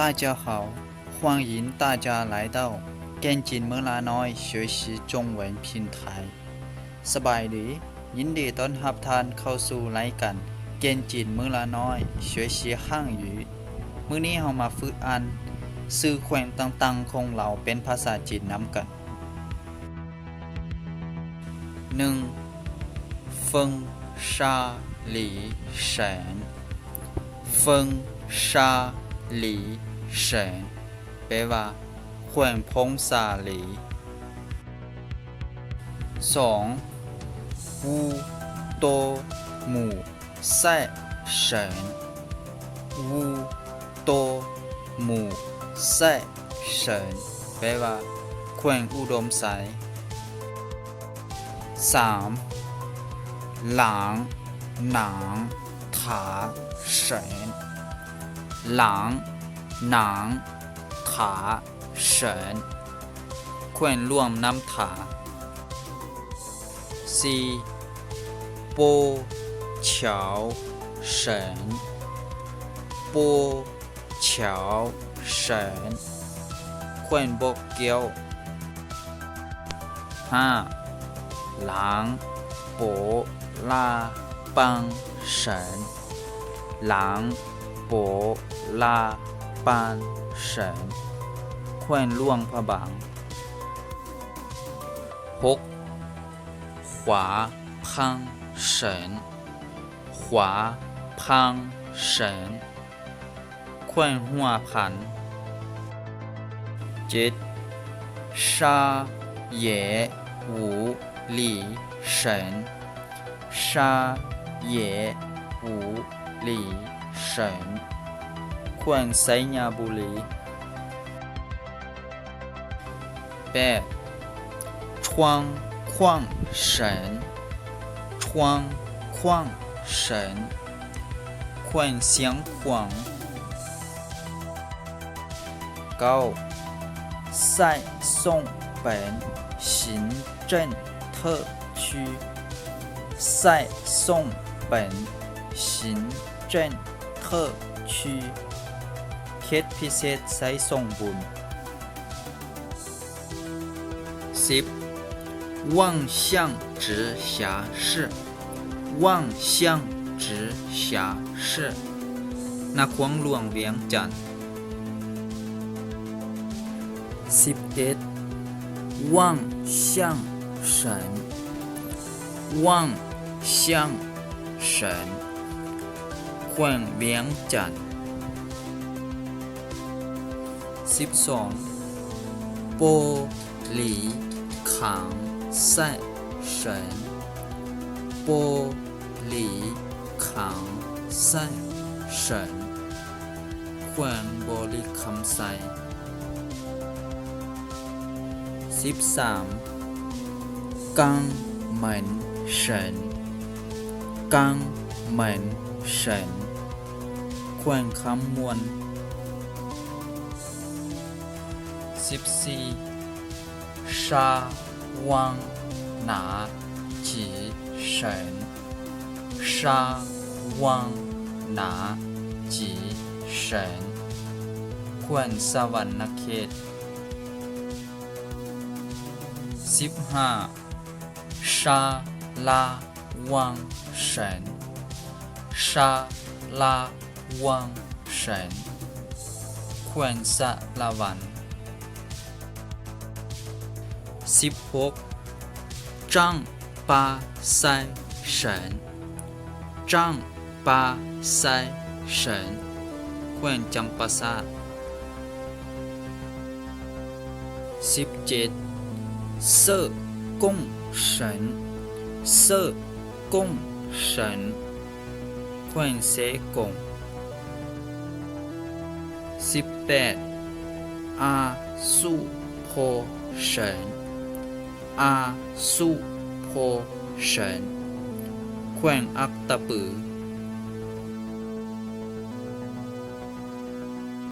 大家好，欢迎大家来到跟进เมืองลาน้อย学习中文平台สบายดียินดีต้อนรับท่านเข้าสู่รายการเกณฑ์จีนเมืองลาน้อย学习汉语มื้อนี้เรามาฝึกอ่านชื่อแขวงต่างๆของเราเป็นภาษาจีนนำกัน 1. เฟิงชาหลีแสนเฟิงชาหลีแสนแปลว่าแขวงพงษาหลี 2. วูโตหมู่แซ่แสนวูโตหมู่แซ่แสนแปลว่าแขวงอุดมไซ 3. หลางหนางถาแสนหลางหนางถาแสนแขวงร่วมน้ำถา 4. โปเฉาแสนโปเฉาแสนแขวงบกเกียว 5. หลางโปลาปังแสนหลางโปลาปังแสนแขวงล่วงพระบาง 6. ขวาพังแสนขวาพังแสนแขวงหัวพัน 7. ชาเหยหูหลี่แสนชาเหยหูหลี่แสนแขวงไซญาบุรี 8. ช่วงขว้างแสนช่วงขว้างแสนแขวงเสียงขวาง 9. 赛松本行政特区赛松本行政特区เขตพิเศษไซส่งบุญ 10. 望乡直辖市望乡直辖市นครหลวงเวียงจันทร์ 11. 望乡省望乡省แขวงเวียงจันทร์ 12. โปหลีขังไส้เฉินโปหลีขังไส้เฉินแขวงบริคำไซ 13. กังเหมินเฉินกังเหมินเฉินแขวงคำมวน 14. ชาวังหนาจีเฉินชาวังหนาจีเฉินแขวงสวรรณเขต 15. ชาลาวังเฉินชาลาวังเฉินแขวงสะละวัน 16. 张巴塞省张巴塞省แขวงจำปาสัก 17. เซ่อกงเฉินเซ่อกงเฉินแขวงเซกง 18. อาสุโพเฉินอาสุโพเฉินแขวงอักตะปือ